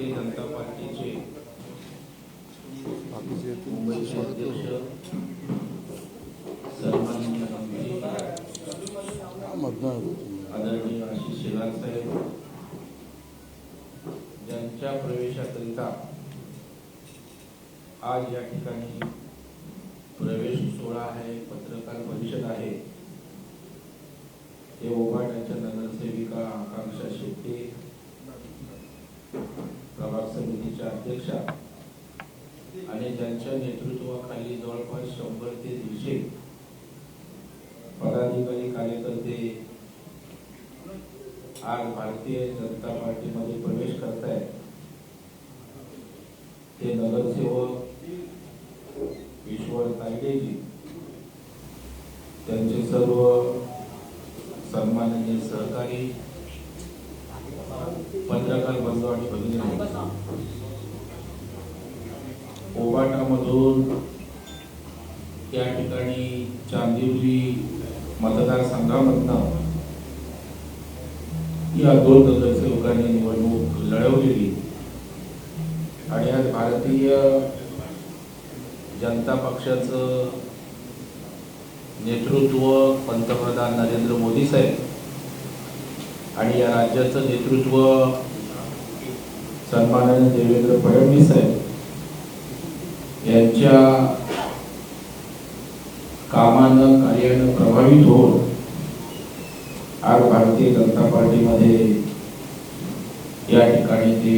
भारतीय जनता पार्टीचे मुंबईचे अध्यक्ष सन्माननीय आदरणीय आशिष शेलार साहेब, ज्यांच्या प्रवेशाकरिता आज या ठिकाणी प्रवेश सोहळा आहे, पत्रकार परिषद आहे, ते ओबाटाच्या नगरसेविका आकांक्षा शेट्टे, प्रभाग समितीच्या अध्यक्षा आणि ज्यांच्या नेतृत्वाखाली जवळपास 100 ते 150 पदाधिकारी कार्यकर्ते आज भारतीय जनता पार्टीमध्ये प्रवेश करत आहेत। ते नगरसेवक ईश्वर तायडेजी, त्यांचे सर्व सन्माननीय सहकारी, पत्रकार बंधू आणि भगिनी, ओबाटामधून या ठिकाणी चांदिवली मतदारसंघामधनं या 2 नगरसेवकांनी निवडणूक लढवलेली आणि आज भारतीय जनता पक्षाचं नेतृत्व पंतप्रधान नरेंद्र मोदी साहेब आणि या राज्याचं नेतृत्व सन्माननीय देवेंद्र फडणवीस साहेब यांच्या कामानं कार्यानं प्रभावित होऊन आज भारतीय जनता पार्टीमध्ये या ठिकाणी ते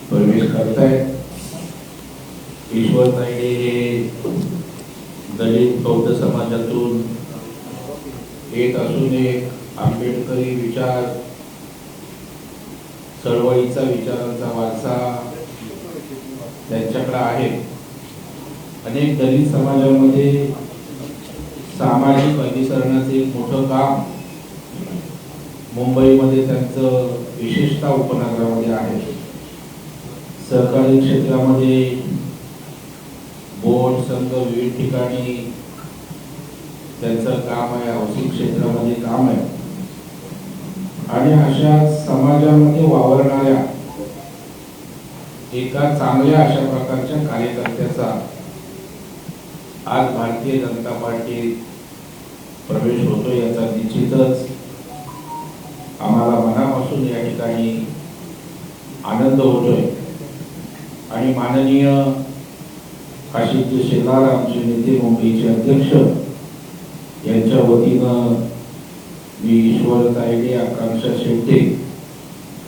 प्रवेश करत आहेत। ईश्वर तायडे हे दलित बौद्ध समाजातून येत असून एक आंबेडकरी विचार चळवळीचा विचारांचा वारसा त्यांच्याकडे आहे। अनेक दलित समाजामध्ये सामाजिक अभिसरणाचे एक मोठं काम मुंबईमध्ये त्यांचं विशेषतः उपनगरामध्ये आहे। सहकारी क्षेत्रामध्ये बोर्ड संघ विविध ठिकाणी त्यांचं काम आहे, हाऊसिंग क्षेत्रामध्ये काम आहे आणि अशा समाजामध्ये वावरणाऱ्या एका चांगल्या अशा प्रकारच्या कार्यकर्त्याचा आज भारतीय जनता पार्टीत प्रवेश होतो याचा निश्चितच आम्हाला मनापासून या ठिकाणी आनंद होतोय आणि माननीय आशिष शेलार आमचे नेते, मुंबईचे अध्यक्ष यांच्या वतीनं मी ईश्वर तायडे, आकांक्षा शेट्टे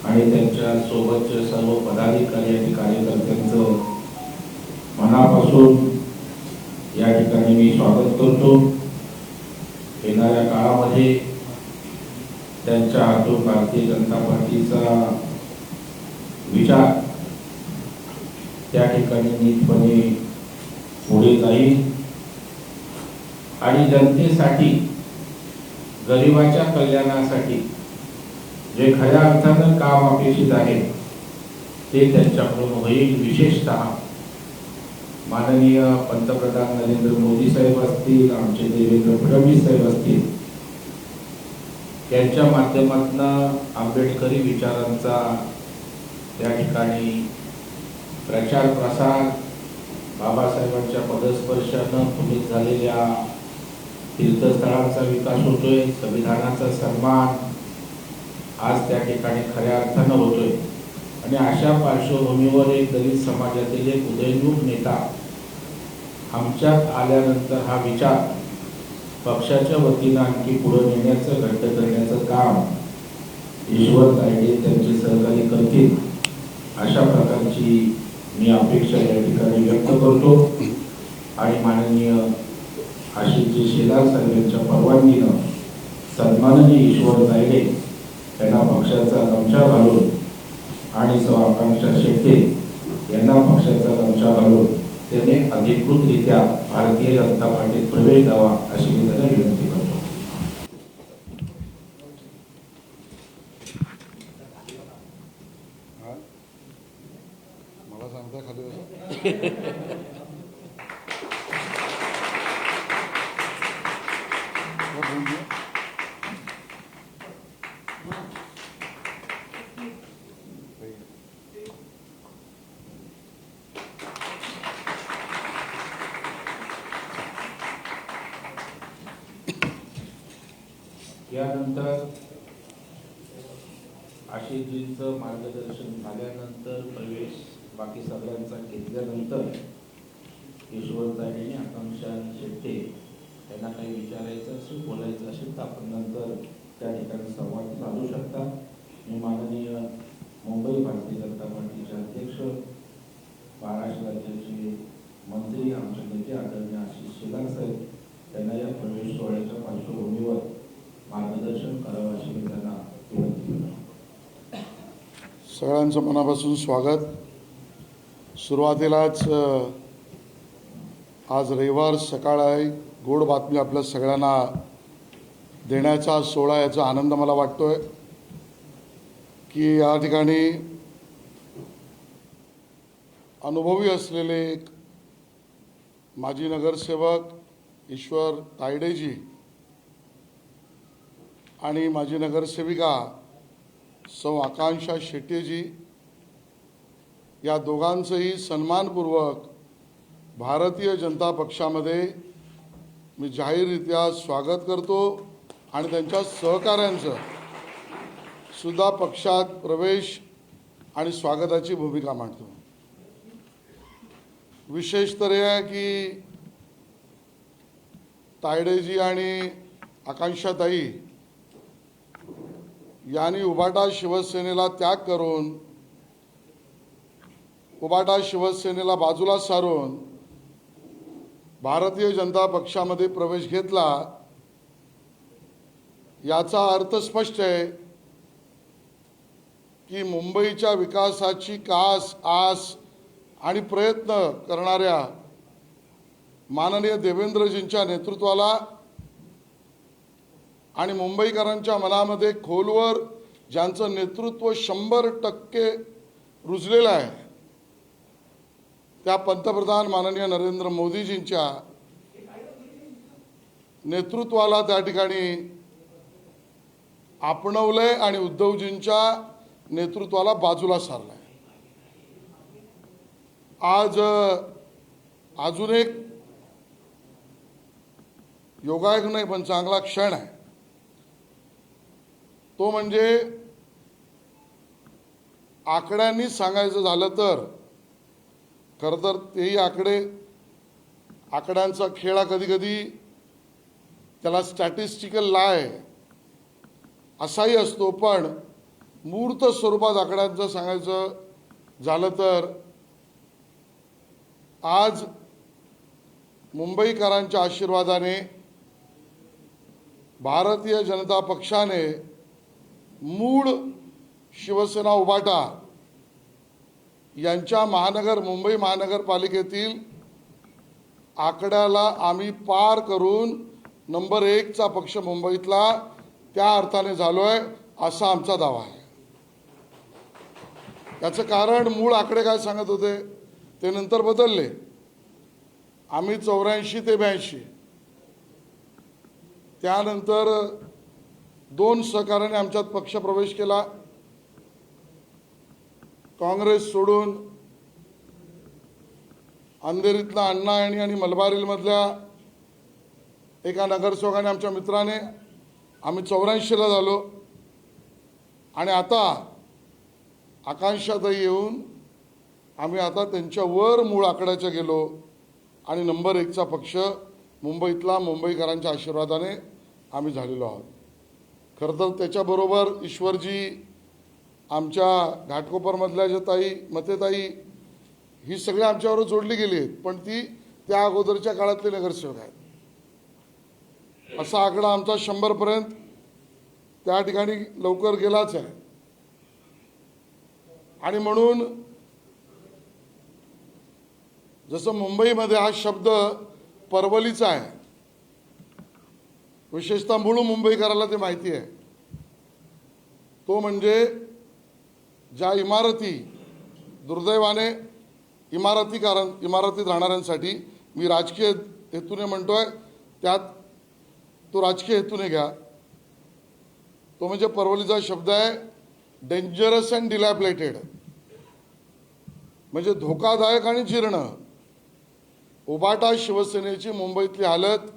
आणि त्यांच्या सोबतच्या सर्व पदाधिकारी आणि कार्यकर्त्यांचं मनापासून या ठिकाणी मी स्वागत करतो। येणाऱ्या काळामध्ये त्यांच्या हातून भारतीय जनता पार्टीचा विचार त्या ठिकाणी नीटपणे पुढे जाईल आणि जनतेसाठी, गरिबाच्या कल्याणासाठी जे खऱ्या अर्थानं काम अपेक्षित आहे ते त्यांच्याकडून होईल। विशेषतः माननीय पंतप्रधान नरेंद्र मोदी साहेब असतील, आमचे देवेंद्र फडणवीस साहेब असतील, त्यांच्या माध्यमातून आंबेडकरी विचारांचा त्या ठिकाणी प्रचार प्रसार, बाबासाहेबांच्या पदस्पर्शानं पुढील झालेल्या तीर्थस्थळांचा विकास होतोय, संविधानाचा सन्मान आज त्या ठिकाणी खऱ्या अर्थानं होतोय आणि अशा पार्श्वभूमीवर एक दलित समाजातील एक उदयनूक नेता आमच्यात आल्यानंतर हा विचार पक्षाच्या वतीनं आणखी पुढे नेण्याचं, घट्ट करण्याचं काम ईश्वर तायडे त्यांचे सहकारी करतील अशा प्रकारची मी अपेक्षा या ठिकाणी व्यक्त करतो आणि माननीय आशिष शेलार साहेब यांच्या परवानगीनं सन्माननीय ईश्वर तायडे यांना पक्षाचा गमछा घालून आणि सौ आकांक्षा शेट्टे यांना पक्षाचा गमछा घालून त्याने अधिकृतरित्या भारतीय जनता पार्टीत प्रवेश द्यावा अशी मी त्यांना विनंती करतो। मला सांगता खाली यानंतर आशिषजींचं मार्गदर्शन झाल्यानंतर प्रवेश बाकी सगळ्यांचा घेतल्यानंतर यशवंतराव आणि आकांक्षा शेट्टे यांना काही विचारायचं असेल बोलायचं असेल तर आपण नंतर त्या ठिकाणी संवाद साधू शकता. मी माननीय मुंबई भारतीय जनता पार्टीचे अध्यक्ष महाराष्ट्र राज्याचे मंत्री आमचे नेते आदरणीय आशिष शेलार साहेब यांना या प्रवेश सोहळ्याच्या पार्श्वभूमीवर मार्गदर्शन करावं अशी मी त्यांना विनंती करतो. सगळ्यांचं मनापासून स्वागत. सुरुवातीलाच आज रविवार सकाळ आहे, गोड बातमी आपल्या सगळ्यांना देण्याचा सोहळा, याचा आनंद मला वाटतोय की या ठिकाणी अनुभवी असलेले एक माजी नगरसेवक ईश्वर तायडेजी आणि माजी नगरसेविका सौ आकांक्षा शेट्टेजी या दोघांचंही सन्मानपूर्वक भारतीय जनता पक्षामध्ये मी जाहीररित्या स्वागत करतो आणि त्यांच्या सहकाऱ्यांचं सुद्धा पक्षात प्रवेश आणि स्वागताची भूमिका मांडतो. विशेष तर हे आहे की तायडेजी आणि आकांक्षाताई यांनी उभाटा शिवसेनेला त्याग करून, उभाटा शिवसेनेला बाजूला सारून भारतीय जनता पक्षामध्ये प्रवेश घेतला. याचा अर्थ स्पष्ट आहे की मुंबईच्या विकासाची कास आस आणि प्रयत्न करणाऱ्या माननीय देवेंद्रजींच्या नेतृत्वाला आणि मुंबईकरांच्या मनामध्ये खोलवर ज्यांचं नेतृत्व 100% रुजलेलं आहे त्या पंतप्रधान माननीय नरेंद्र मोदीजींच्या नेतृत्वाला त्या ठिकाणी आपणवलंय आणि उद्धवजींच्या नेतृत्वाला बाजूला सारलंय. आज अजून एक योगायोग नाही पण चांगला क्षण आहे. तो म्हणजे आकड्यांनी सांगायचं झालं तर खरं तर तेही आकड्यांचा खेळ कधी कधी त्याला स्टॅटिस्टिकल लाय असाही असतो, पण मूर्त स्वरूपात आकड्यांचं सांगायचं झालं तर आज मुंबईकरांच्या आशीर्वादाने भारतीय जनता पक्षाने मूळ शिवसेना उभाटा यांच्या मुंबई महानगरपालिकेतील आकड्याला आम्ही पार करून नंबर 1चा पक्ष मुंबईतला त्या अर्थाने झालोय असा आमचा दावा आहे. याचं कारण मूळ आकडे काय सांगत होते ते नंतर बदलले. आम्ही 84 ते 82, त्यानंतर 2 सहकार्याने आमच्यात पक्ष प्रवेश केला. काँग्रेस सोडून अंधेरीतला अण्णा आणि मलबार एका नगरसेवकाने आमच्या मित्राने आम्ही 84ला झालो आणि आता आकांक्षाताई येऊन आम्ही आता त्यांच्या वर मूळ आकड्याच्या गेलो आणि नंबर 1चा पक्ष मुंबईतला मुंबईकरांच्या आशीर्वादाने आम्ही झालेलो आहोत. खरं तर त्याच्याबरोबर ईश्वरजी, आमच्या घाटकोपरमधल्या ज्या ताई मतेताई, ही सगळी आमच्याबरोबर जोडली गेली आहेत, पण ती त्या अगोदरच्या काळातले नगरसेवक आहेत. असा आकडा आमचा 100पर्यंत त्या ठिकाणी लवकर गेलाच आहे. आणि म्हणून जसं मुंबईमध्ये हा शब्द परवलीचा आहे, विशेषतः मूळ मुंबईकराला ते माहिती आहे, तो म्हणजे ज्या इमारती दुर्दैवाने इमारतीत राहणाऱ्यांसाठी, मी राजकीय हेतूने म्हणतोय, त्यात तो राजकीय हेतूने घ्या, तो म्हणजे परवलीचा शब्द आहे डेंजरस अँड डिलॅपलेटेड, म्हणजे धोकादायक आणि जीर्ण. उभाटा शिवसेनेची मुंबईतली हालत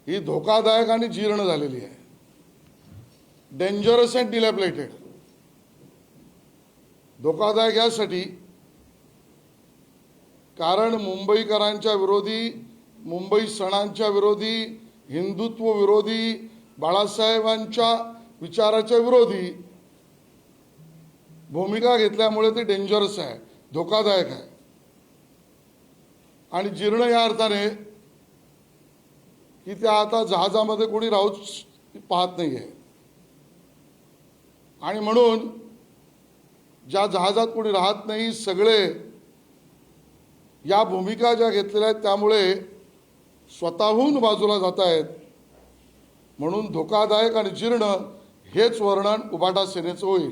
ही धोकादायक आणि जीर्ण झालेली आहे. Dangerous and dilapidated. धोकादायक यासाठी कारण मुंबईकरांच्या विरोधी, मुंबई सणांच्या विरोधी, हिंदुत्व विरोधी, बाळासाहेबांच्या विचाराच्या विरोधी भूमिका घेतल्यामुळे ते डेंजरस आहे, धोकादायक आहे. आणि जीर्ण या अर्थाने की त्या आता जहाजामध्ये कोणी राहूच पाहत नाही आहे. आणि म्हणून ज्या जहाजात कोणी राहत नाही, सगळे या भूमिका ज्या घेतलेल्या आहेत त्यामुळे स्वतःहून बाजूला जात आहेत. म्हणून धोकादायक आणि जीर्ण हेच वर्णन उभाटा सेनेचं होईल.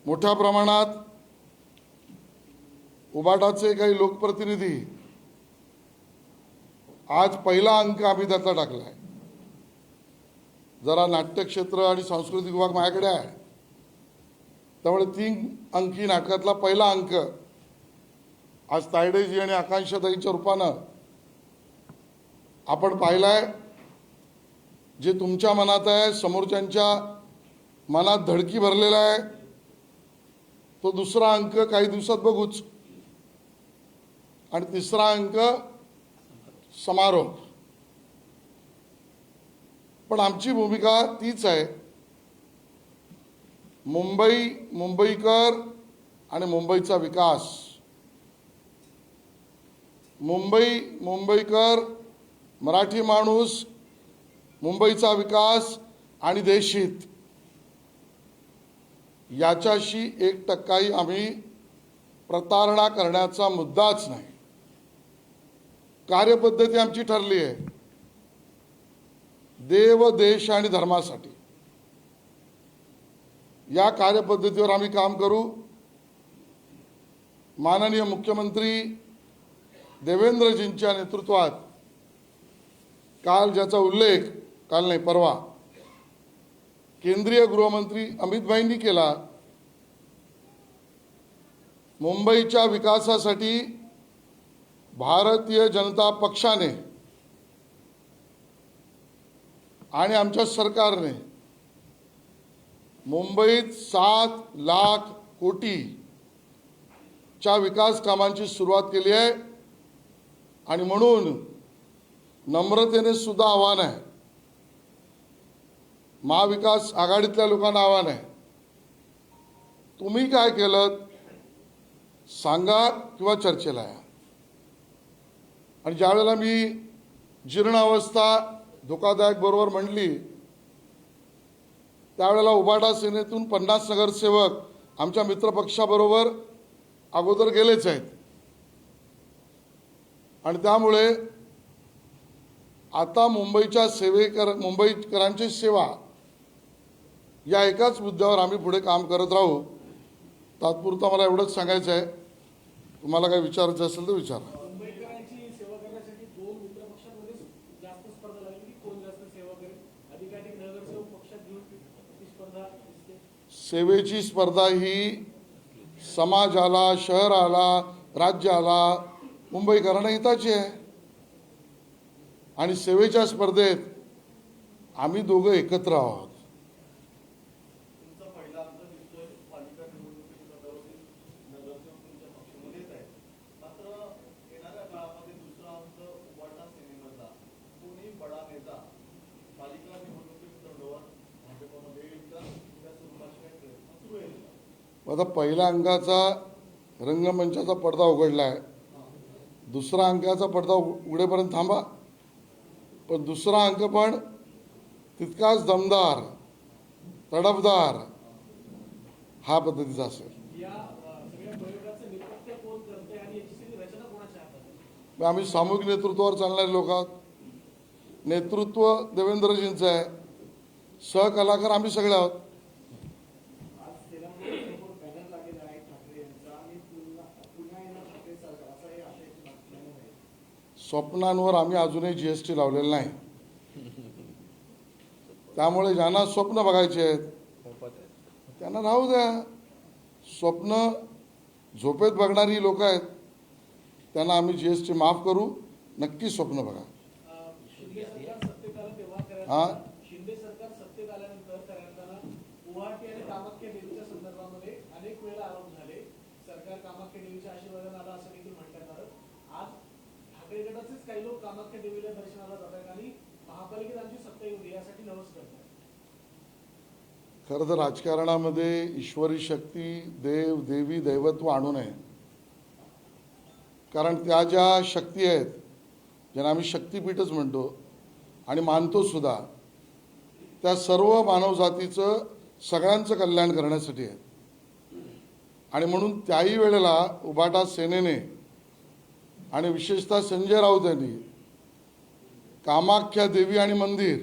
मोठ्या प्रमाणात उभाटाचे काही लोकप्रतिनिधी, आज पहिला अंक आम्ही त्यातला टाकला आहे. जरा नाट्यक्षेत्र आणि सांस्कृतिक विभाग माझ्याकडे आहे, त्यामुळे 3 अंकी नाटकातला पहिला अंक आज तायडेजी आणि आकांक्षाताईंच्या रूपानं आपण पाहिलाय. जे तुमच्या मनात आहे, समोरच्यांच्या मनात धडकी भरलेला आहे, तो दुसरा अंक काही दिवसात बघूच. आणि तिसरा अंक समारोप. पण आमची भूमिका तीच आहे, मुंबई, मुंबईकर आणि मुंबईचा विकास. मुंबई, मुंबईकर, मराठी माणूस, मुंबईचा विकास आणि देशहित याच्याशी 1%ही आम्ही प्रतारणा करण्याचा मुद्दाच नाही. कार्यपद्धती आमची ठरली आहे, देव, देश आणि धर्मासाठी. या कार्यपद्धतीवर आम्ही काम करू. माननीय मुख्यमंत्री देवेंद्रजींच्या नेतृत्वात काल ज्याचा उल्लेख, काल नाही परवा, केंद्रीय गृहमंत्री अमितभाईंनी केला, मुंबईच्या विकासासाठी भारतीय जनता पक्षाने आणि आमच्या सरकारने मुंबईत 7 लाख कोटीच्या विकास कामांची सुरुवात केली आहे. आणि म्हणून नम्रतेने सुद्धा आव्हान आहे, महाविकास आघाडीतल्या लोकांना आव्हान आहे, तुम्ही काय केलं सांगा किंवा चर्चेला या. आणि ज्यावेळेला मी जीर्ण अवस्था धोकादायक बरोबर म्हणली, त्यावेळेला उभाटा सेनेतून 50 नगरसेवक आमच्या मित्रपक्षाबरोबर अगोदर गेलेच आहेत. आणि त्यामुळे आता मुंबईकरांची सेवा या एकाच मुद्द्यावर आम्ही पुढे काम करत राहू. तात्पुरता मला एवढंच सांगायचं आहे. तुम्हाला काही विचारायचं असेल तर विचारा. मुंबईकरांची सेवा करण्यासाठी 2 मित्रपक्षांमध्ये जास्त स्पर्धा लागली की कोण जास्त सेवा करेल, अधिकाधिक नगरसेवक पक्षात घेऊन ती स्पर्धा दिसते. सेवेची स्पर्धा ही समाजाला, शहराला, राज्याला, मुंबईकरांना हिताची आहे. आणि सेवेच्या स्पर्धेत आम्ही दोघं एकत्र आहोत. तुमचा पहिला अंक दिसतोय पालिका निवडणुकीच्या दरवर्षी नगरसेवक तुमच्या पक्षामध्येच आहे. मात्र येणाऱ्या काळामध्ये दुसरा अंक उभाटा सेनेमधला कोणी बडा नेता पालिका निवडणुकीच्या तोंडावर भाजपमध्ये येईल का, त्या स्वरूपाचे काही प्रयत्न सुरू आहे का? आता पहिल्या अंकाचा रंगमंचाचा पडदा उघडला आहे. दुसरा अंकाचा पडदा उघडेपर्यंत थांबा. पण दुसरा अंक पण तितकाच दमदार, तडफदार हा पद्धतीचा असेल. या सगळ्या प्रयोगाचं नेतृत्व कोण करते आणि याची सगळी रचना कोणाच्या हातात आहे? मग आम्ही सामूहिक नेतृत्वावर चालणारे लोक आहोत. नेतृत्व देवेंद्रजींचं आहे, सहकलाकार आम्ही सगळे आहोत. आज तेलंगणासमोर बॅनर लागलेला आहे ठाकरे यांचा आणि पुन्हा येणार ठाकरे सरकार असा हे आशयाची बातमी आहे. स्वप्नांवर आम्ही अजूनही GST लावलेलं नाही. त्यामुळे ज्यांना स्वप्न बघायचे आहेत त्यांना राहू द्या. स्वप्न झोपेत बघणारी लोक आहेत, त्यांना आम्ही GST माफ करू. नक्की स्वप्न बघा. शिंदे सरकार सत्तेत आलं तेव्हा हा? शिंदे सरकार सत्तेत आलं सरकार कामाख्या देवीच्या आशीर्वादाने आलं असं देखील म्हणण्यात आलं. आज ठाकरे गटाचेच काही लोक कामाख्या देवीला दर्शनाला जात आहेत आणि महापालिकेत आमची सत्ता येऊ दे यासाठी नवस करतात. खरं तर राजकारणामध्ये ईश्वरी शक्ती, देव, देवी, दैवत्व आणू नये. कारण त्या ज्या शक्ती आहेत, ज्यांना आम्ही शक्तीपीठच म्हणतो आणि मानतो सुद्धा, त्या सर्व मानवजातीचं सगळ्यांचं कल्याण करण्यासाठी आहेत. आणि म्हणून त्याही वेळेला उभाटा सेनेने आणि विशेषतः संजय राऊत यांनी कामाख्या देवी आणि मंदिर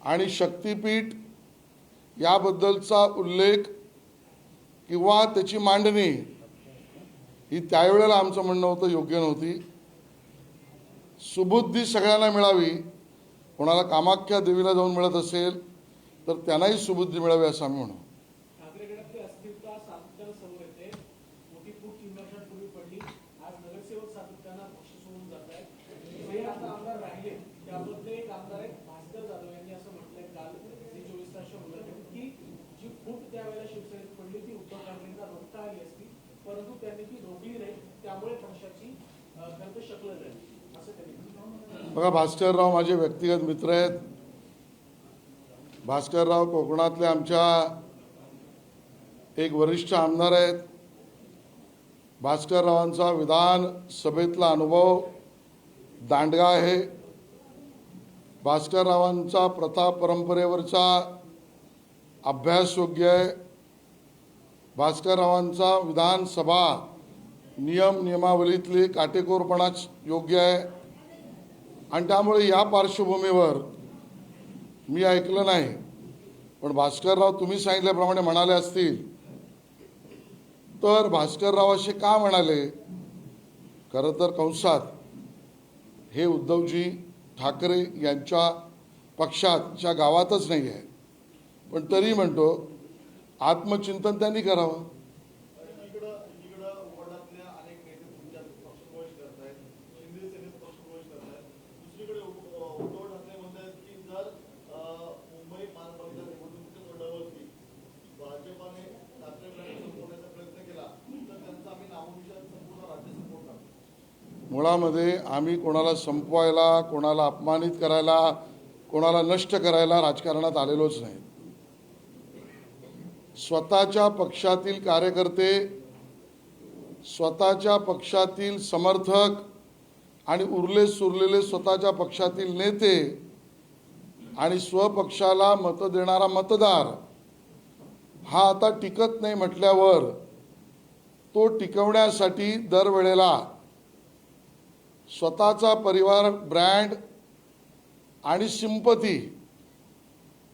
आणि शक्तीपीठ याबद्दलचा उल्लेख किंवा त्याची मांडणी ही त्यावेळेला आमचं म्हणणं होतं योग्य नव्हती. सुबुद्धी सगळ्यांना मिळावी. कोणाला कामाख्या देवीला जाऊन मिळत असेल तर त्यांनाही सुबुद्धी मिळावी असं आम्ही म्हणू. ठाकरे गटातली अस्थिरता सातत्यानं समोर येते. मोठी फूट 3 वर्षांपूर्वी पडली. आज नगरसेवक सातत्यानं पक्ष सोडून जात आहेत. जे आता आमदार राहिले त्यामधले एक आमदार आहेत भास्कर जाधव यांनी असं म्हटलंय काल जे 24 तासच्या मुलाखतीत की जी फूट त्यावेळेला शिवसेनेत पडली ती उद्धव ठाकरेंना रोखता आली असती, परंतु त्यांनी ती रोखली नाही. त्यामुळे पक्षाची खरं तर शकलं झाली असं त्यांनी म्हटलं. बघा, भास्करराव माझे व्यक्तिगत मित्र आहेत. भास्करराव कोकणातले आमच्या एक वरिष्ठ आमदार आहेत. भास्कररावांचा विधानसभेतला अनुभव दांडगा आहे. भास्कररावांचा प्रथा परंपरेवरचा अभ्यास योग्य आहे. भास्कररावांचा विधानसभा नियमावलीतली काटेकोरपणाच योग्य आहे. आणि त्यामुळे या पार्श्वभूमीवर मी ऐकलं नाही, पण भास्करराव तुम्ही सांगितल्याप्रमाणे म्हणाले असतील तर भास्करराव असे का म्हणाले? खरं तर कंसात हे उद्धवजी ठाकरे यांच्या पक्षाच्या गावातच नाही आहे, पण तरी म्हणतो आत्मचिंतन त्यांनी करावं. इकडं उभाटातल्या अनेक नेते तुमच्या पक्ष प्रवेश करतायत, शिंदे सेनेत पक्ष प्रवेश करतायत. दुसरीकडे उद्धव ठाकरे म्हणतात की जर मुंबई महानगरपालिका निवडणुकीच्या तोंडावरती भाजपाने ठाकरे गटाने संपवण्याचा प्रयत्न केला तर त्यांचा आम्ही नामोनिशाण संपूर्ण राज्य संपवणार. मुळामध्ये आम्ही कोणाला संपवायला, कोणाला अपमानित करायला, कोणाला नष्ट करायला राजकारणात आलेलोच नाही. स्वतःच्या पक्षातील कार्यकर्ते, स्वतःच्या पक्षातील समर्थक आणि उरले सुरलेले स्वतःच्या पक्षातील नेते आणि स्वपक्षाला मत देणारा मतदार हा आता टिकत नाही म्हटल्यावर तो टिकवण्यासाठी दरवेळेला स्वतःचा परिवार, ब्रँड आणि सिंपती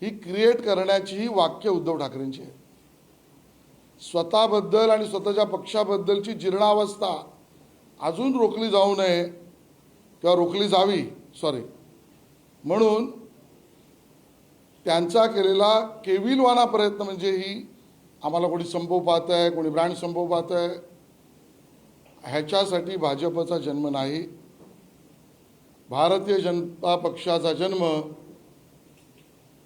ही क्रिएट करण्याची ही वाक्य उद्धव ठाकरेंची आहे. स्वतःबद्दल आणि स्वतःच्या पक्षाबद्दलची जीर्णावस्था अजून रोखली जाऊ नये किंवा रोखली जावी म्हणून त्यांचा केलेला केविलवाना प्रयत्न म्हणजे ही आम्हाला कोणी संपवू पाहत आहे, कोणी ब्रँड संपवू पाहत आहे, ह्याच्यासाठी भाजपचा जन्म नाही. भारतीय जनता पक्षाचा जन्म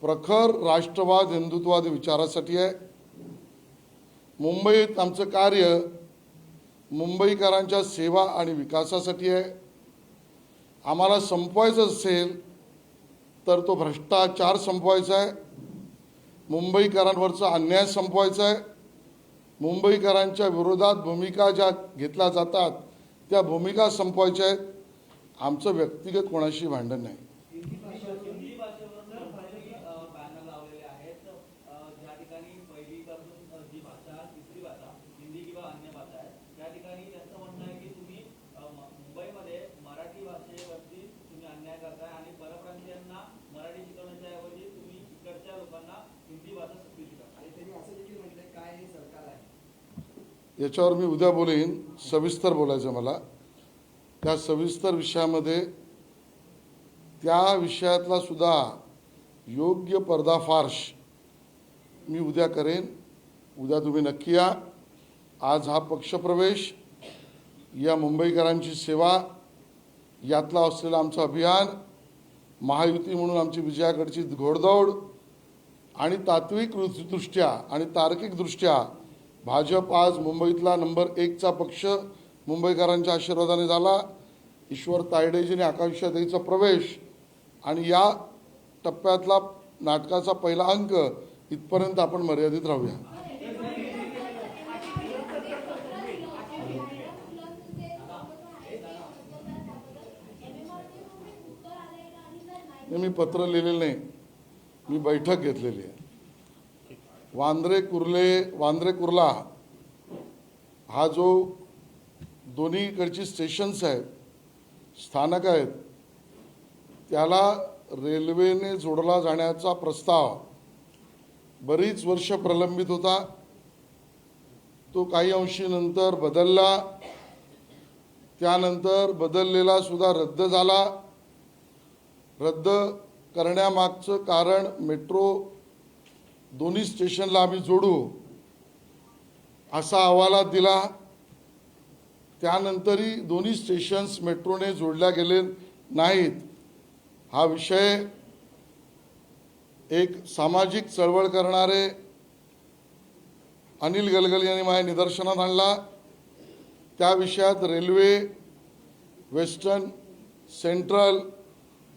प्रखर राष्ट्रवाद, हिंदुत्ववादी विचारासाठी आहे. मुंबईत आमचं कार्य मुंबईकरांच्या सेवा आणि विकासासाठी आहे. आम्हाला संपवायचं असेल तर तो भ्रष्टाचार संपवायचा आहे, मुंबईकरांवरचा अन्याय संपवायचा आहे, मुंबईकरांच्या विरोधात भूमिका ज्या घेतल्या जातात त्या भूमिका संपवायच्या आहेत. आमचं व्यक्तिगत कोणाशी भांडण नाही. हिंदी भाषेवर बॅनर लावलेले आहेत. ज्या ठिकाणी पहिलीपासून जी भाषा, तिसरी भाषा हिंदी किंवा अन्य भाषा आहे, त्या ठिकाणी त्यांचं म्हणणं आहे की तुम्ही मुंबईमध्ये मराठी भाषेवरती तुम्ही अन्याय करताय आणि परप्रांतीयांना मराठी शिकवण्याच्या ऐवजी तुम्ही इकडच्या लोकांना हिंदी भाषा सक्तीची करताय. आणि त्यांनी असं देखील म्हटलंय काय हे सरकार आहे. याच्यावर मी उद्या बोलेन. सविस्तर बोलायचं मला. त्या सविस्तर विषयामध्ये त्या विषयातला सुद्धा योग्य पर्दाफाश मी उद्या करेन. उद्या तुम्ही नक्की या. आज हा पक्षप्रवेश, या मुंबईकरांची सेवा, यातला असलेलं आमचं अभियान, महायुती म्हणून आमची विजयाकडची घोडदौड आणि तात्विक दृष्ट्या आणि तार्किकदृष्ट्या भाजप आज मुंबईतला नंबर 1चा पक्ष मुंबईकरांच्या आशीर्वादाने झाला. ईश्वर तायडेजीने आकांक्षाताईचा प्रवेश आणि या टप्प्यातला नाटकाचा पहिला अंक इथपर्यंत आपण मर्यादित राहूया. मी पत्र लिहिलेलं नाही, मी बैठक घेतलेली आहे. वांद्रे कुर्ला हा जो दोन्हीकडची स्टेशन्स आहेत, स्थानक आहेत, त्याला रेल्वेने जोडला जाण्याचा प्रस्ताव बरीच वर्ष प्रलंबित होता. तो काही अंशी नंतर बदलला. त्यानंतर बदललेला सुद्धा रद्द झाला. रद्द करण्यामागचं कारण मेट्रो दोन्ही स्टेशनला आम्ही जोडू असा अहवालात दिला. त्यानंतरही दोन्ही स्टेशन्स मेट्रोने जोडल्या गेले नाहीत. हा विषय एक सामाजिक चळवळ करणारे अनिल गलगल यांनी माझ्या निदर्शनात आणला. त्या विषयात railway, western, central,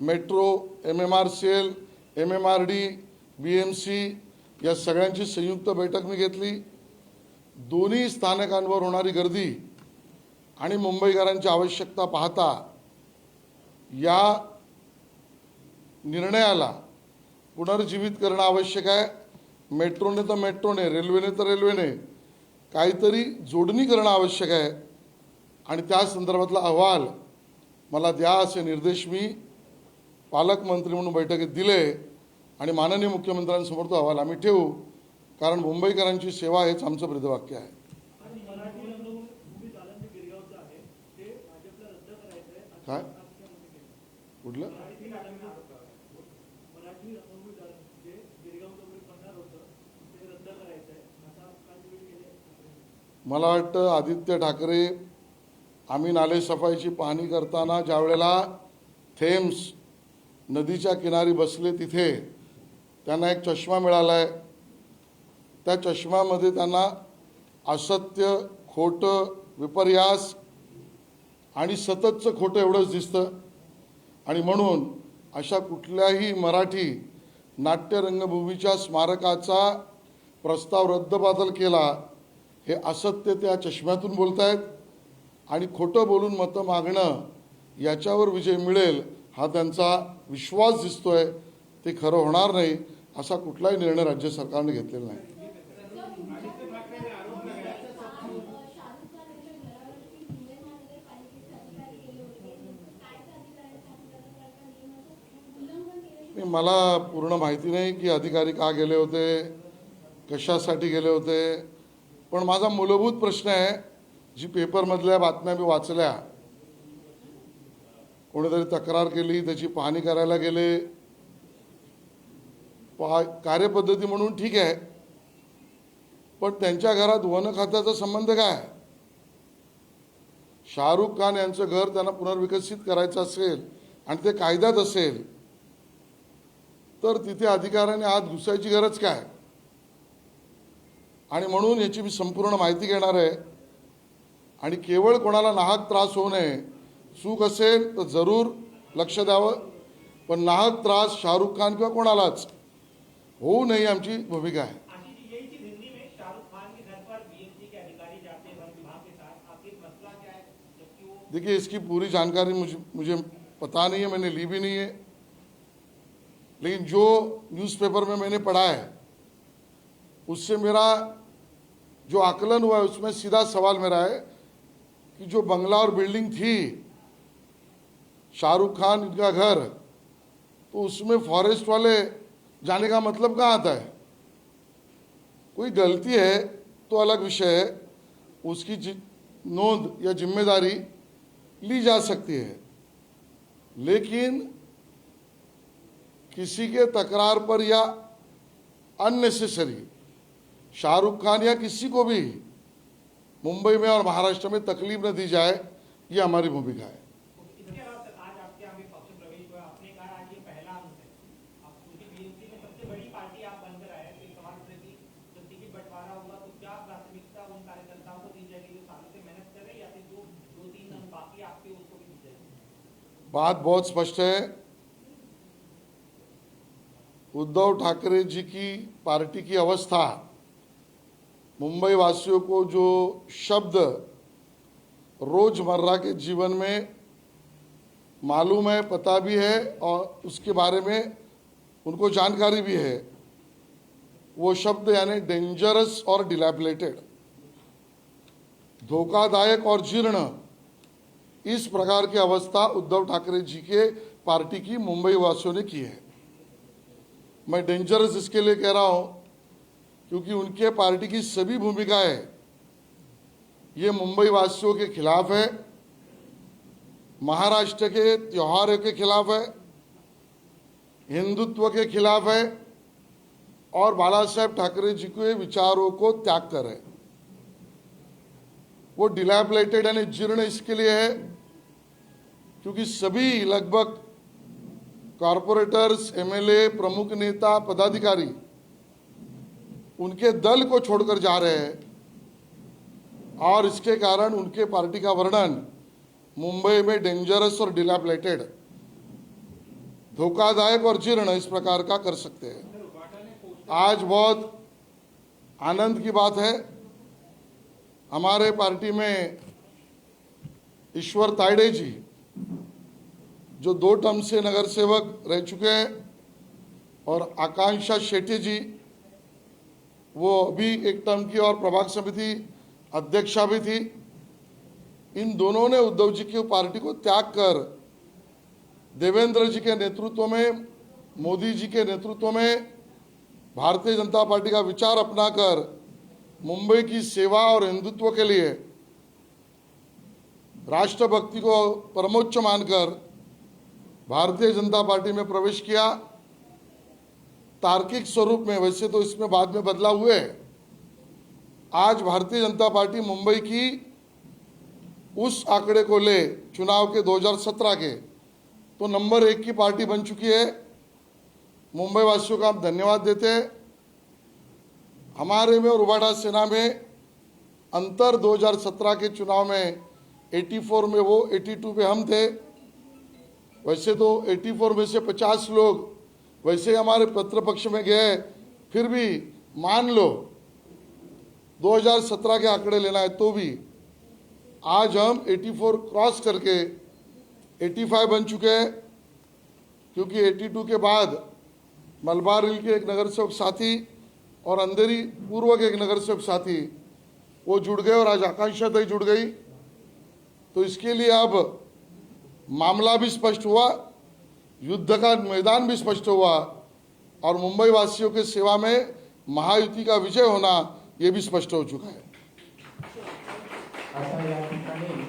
metro, MMRCL, MMRD, BMC या सगळ्यांची संयुक्त बैठक मी घेतली. दोन्ही स्थानकांवर होणारी गर्दी आणि मुंबईकरांची आवश्यकता पाहता या निर्णयाला पुनर्जीवित करणं आवश्यक आहे. मेट्रोने तर मेट्रोने, रेल्वेने तर रेल्वेने काहीतरी जोडणी करणं आवश्यक आहे आणि त्या संदर्भातला अहवाल मला द्या असे निर्देश मी पालकमंत्री म्हणून बैठकीत दिले आणि माननीय मुख्यमंत्र्यांसमोर तो अहवाल आम्ही ठेवू, कारण मुंबईकरांची सेवा हेच आमचं ब्रीदवाक्य आहे. काय कुठलं मला वाटतं आदित्य ठाकरे आम्ही नालेसफाईची पाहणी करताना ज्या वेळेला थेम्स नदीच्या किनारी बसले तिथे त्यांना एक चष्मा मिळाला आहे. त्या चष्म्यामध्ये त्यांना असत्य, खोटं, विपर्यास आणि सततचं खोटं एवढंच दिसतं. आणि म्हणून अशा कुठल्याही मराठी नाट्य रंगभूमीच्या स्मारकाचा प्रस्ताव रद्दबातल केला हे असत्य त्या चष्म्यातून बोलतायत आणि खोटं बोलून मतं मागणं याच्यावर विजय मिळेल हा त्यांचा विश्वास दिसतोय. ते खरं होणार नाही असा कुठलाही निर्णय राज्य सरकारने घेतलेला नाही. मला पूर्ण माहिती नाही की अधिकारी का गेले होते, कशासाठी गेले होते, पण माझा मूलभूत प्रश्न आहे, जी पेपरमधल्या बातम्या मी वाचल्या, कोणीतरी तक्रार केली, त्याची पाहणी करायला गेले, कार्यपद्धती म्हणून ठीक आहे, पण त्यांच्या घरात वन खात्याचा संबंध काय? शाहरुख खान यांचं घर त्यांना पुनर्विकसित करायचं असेल आणि ते कायद्यात असेल तर तिथे अधिकाऱ्याने आत घुसायची गरज काय? आणि म्हणून याची मी संपूर्ण माहिती घेणार आहे आणि केवळ कोणाला नाहक त्रास होऊ नये, चूक असेल तर जरूर लक्ष द्यावं, पण नाहक त्रास शाहरुख खान किंवा कोणालाच होऊ नये आमची भूमिका आहे. देखिए, इसकी पूरी जानकारी मुझे पता नहीं है, मैंने ली भी नहीं है, लेकिन जो न्यूज़पेपर में मैंने पढ़ा है उससे मेरा जो आकलन हुआ है उसमें सीधा सवाल मेरा है कि जो बंगला और बिल्डिंग थी शाहरुख खान का घर, तो उसमें फॉरेस्ट वाले जाने का मतलब कहाँ आता है? कोई गलती है तो अलग विषय है, उसकी नोंद या जिम्मेदारी ली जा सकती है, लेकिन किसी के तकरार पर या अननेसेसरी शाहरुख खान या किसी को भी मुंबई में और महाराष्ट्र में तकलीफ न दी जाए, ये हमारी भूमिका है. इसके अलावा आज आपके यहाँ पक्ष प्रवेश हुआ, आपने कहा आज ये पहला अंक है, आप क्योंकि बीएनपी में सबसे बड़ी पार्टी आप बनकर आए, तो सवाल उठे कि जब टिकट बंटवारा होगा तो क्या प्राथमिकता बात बहुत स्पष्ट है। उद्धव ठाकरे जी की पार्टी की अवस्था, मुंबई वासियों को जो शब्द रोजमर्रा के जीवन में मालूम है, पता भी है और उसके बारे में उनको जानकारी भी है, वो शब्द यानी डेंजरस और डिलैपिलेटेड, धोखादायक और जीर्ण, इस प्रकार की अवस्था उद्धव ठाकरे जी के पार्टी की मुंबई वासियों ने की है। मैं डेंजरस इसके लिए कह रहा हूं क्योंकि उनके पार्टी की सभी भूमिकाएं ये मुंबई वासियों के खिलाफ है, महाराष्ट्र के त्योहारों के खिलाफ है, हिंदुत्व के खिलाफ है और बाला साहेब ठाकरे जी के विचारों को त्याग कर है। वो डिलैपिलेटेड यानी जीर्ण इसके लिए है क्योंकि सभी लगभग कॉरपोरेटर्स, एमएलए, प्रमुख नेता, पदाधिकारी उनके दल को छोड़कर जा रहे हैं और इसके कारण उनके पार्टी का वर्णन मुंबई में डेंजरस और डिलैपिलेटेड, धोखादायक और जीर्ण इस प्रकार का कर सकते हैं। आज बहुत आनंद की बात है, हमारे पार्टी में ईश्वर तायडे जी जो 2 टर्म से नगर सेवक रह चुके हैं और आकांक्षा शेट्टी जी वो अभी 1 टर्म की और प्रभाग समिति अध्यक्षा भी थी। इन दोनों ने उद्धव जी की पार्टी को त्याग कर देवेंद्र जी के नेतृत्व में, मोदी जी के नेतृत्व में भारतीय जनता पार्टी का विचार अपनाकर मुंबई की सेवा और हिंदुत्व के लिए राष्ट्रभक्ति को परमोच्च मानकर भारतीय जनता पार्टी में प्रवेश किया। तार्किक स्वरूप में, वैसे तो इसमें बाद में बदलाव हुए, आज भारतीय जनता पार्टी मुंबई की उस आंकड़े को ले चुनाव के 2017 के तो नंबर 1 की पार्टी बन चुकी है। मुंबई वासियों का हम धन्यवाद देते हैं। हमारे में और उबाटा सेना में अंतर 2017 के चुनाव में 84 में वो, 82 पे हम थे। वैसे तो 84 में से 50 लोग वैसे ही हमारे पत्र पक्ष में गए, फिर भी मान लो 2017 के आंकड़े लेना है तो भी आज हम 84 क्रॉस करके 85 बन चुके हैं क्योंकि 82 के बाद मलबार हिल के एक नगर सेवक साथी और अंधेरी पूर्व के एक नगर सेवक साथी वो जुड़ गए और आज आकांक्षा दई जुड़ गई। तो इसके लिए अब मामला भी स्पष्ट हुआ, युद्ध का मैदान भी स्पष्ट हुआ और मुंबई वासियों के सेवा में महायुति का विजय होना ये भी स्पष्ट हो चुका है। आता या ठिकाणी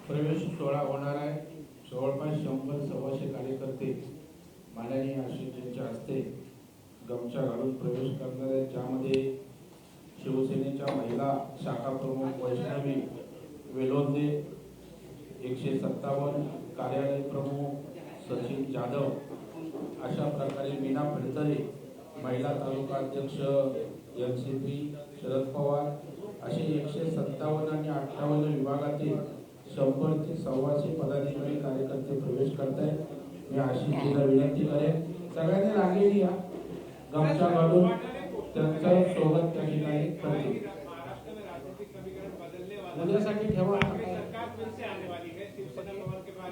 प्रवेश सोहळा होणार आहे। जवळपास 100-125 कार्यकर्ते माननीय आशिषजींच्या हस्ते गमछा घालून प्रवेश करणार आहेत, ज्यामध्ये शिवसेनेच्या महिला शाखा प्रमुख वैष्णवी वेलोंदे, 157 कार्यालय प्रमुख सचिन जाधव, अशा प्रकारे मीना फडतरे, महिला तालुका अध्यक्ष एनसीपी शरद पवार, असे 157 आणि 58 विभागातील 100 ते 125 पदाधिकारी कार्यकर्ते प्रवेश करत आहेत। मी आशिषजीला विनंती करेन सगळ्यांनी रांगेत या, गमछा घालून त्यांचं स्वागत त्या ठिकाणी करतील। उद्यासाठी ठेवा।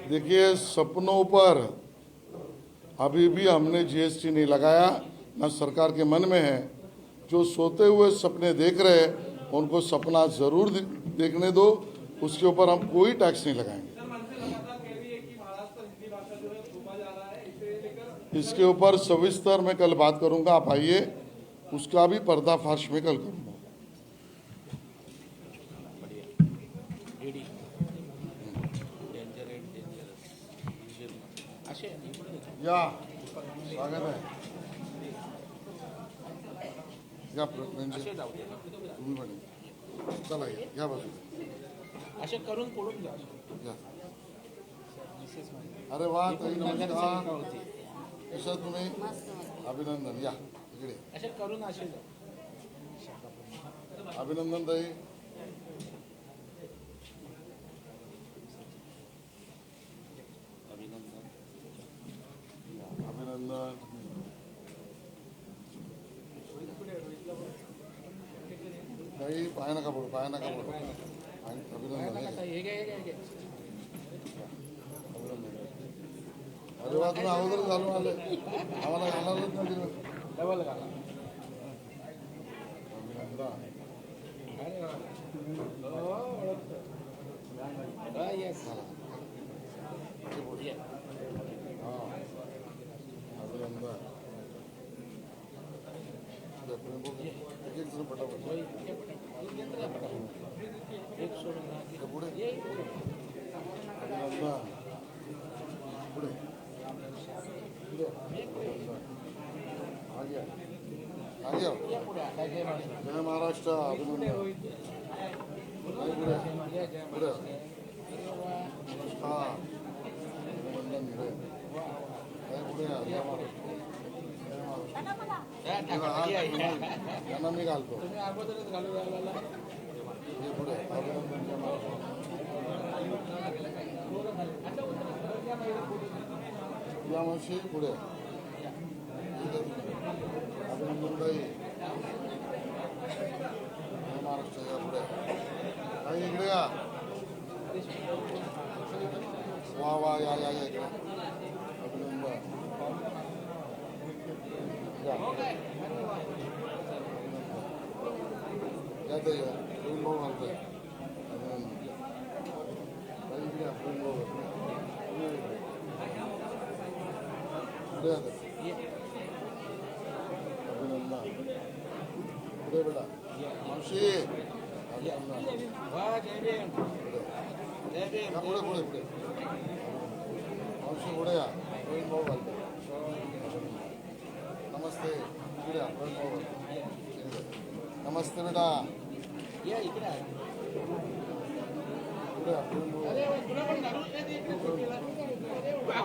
देखिए, सपनों पर अभी भी हमने जीएसटी नहीं लगाया, ना सरकार के मन में है। जो सोते हुए सपने देख रहे हैं उनको सपना जरूर देखने दो, उसके ऊपर हम कोई टैक्स नहीं लगाएंगे। इसके ऊपर सविस्तर मैं कल बात करूंगा, आप आइए, उसका भी पर्दाफाश में कल करूंगा। या स्वागत है या तुम्ही पण चला या बाजूला असे करून पडून जा। या। अरे वाह ताई, नमस्कार, कशा तुम्ही? अभिनंदन, या इकडे असे करून असे अभिनंदन ताई। पाय नका पडू आणि अभिनंदन अभिनंदन. अरे वा, तुम्ही अगोदर घालून आले, आम्हाला घालायलाच नाही दिलं. डबल घाला. अभिनंदन. येस. हे पुढे. हा. अभिनंदन. एक एक जण पटापट. एक सोडून हे पुढे. अभिनंदन. पुढे. पुढे. अभिनंदन. आगे आगे आओ. जय महाराष्ट्र. अभिनंदन. नाही पुढे. पुढे. नमस्कार. अभिनंदन पुढे. नाही पुढे या. जय महाराष्ट्र. जय महाराष्ट्र. त्यांना मी घालतो. तुम्ही अगोदरच घालू घालायला. हे पुढे. अभिनंदन. जय महाराष्ट्र. या मावशी पुढे. अभिनंदन ताई. जय महाराष्ट्र. या पुढे. ताई इकडे या. वा वा, या या या इकडे. अभिनंदन. या. या ताई या. प्रवीण भाऊ घालतोय. अभिनंदन. ताई इकडे या. प्रवीण भाऊ पुढे या. अभिनंदन. पुढे बेटा. मावशी. अभिनंदन. वा, जय भीम. जय भीम. या पुढे पुढे पुढे. मावशी पुढे या. प्रवीण भाऊ घालतो. नमस्ते. इकडे या. प्रवीण भाऊ घालतो. नमस्ते बेटा. या इकडे आहे. पुढे या. प्रवीण भाऊ. अरे तुला पण घालून नाही देत. अरे वा.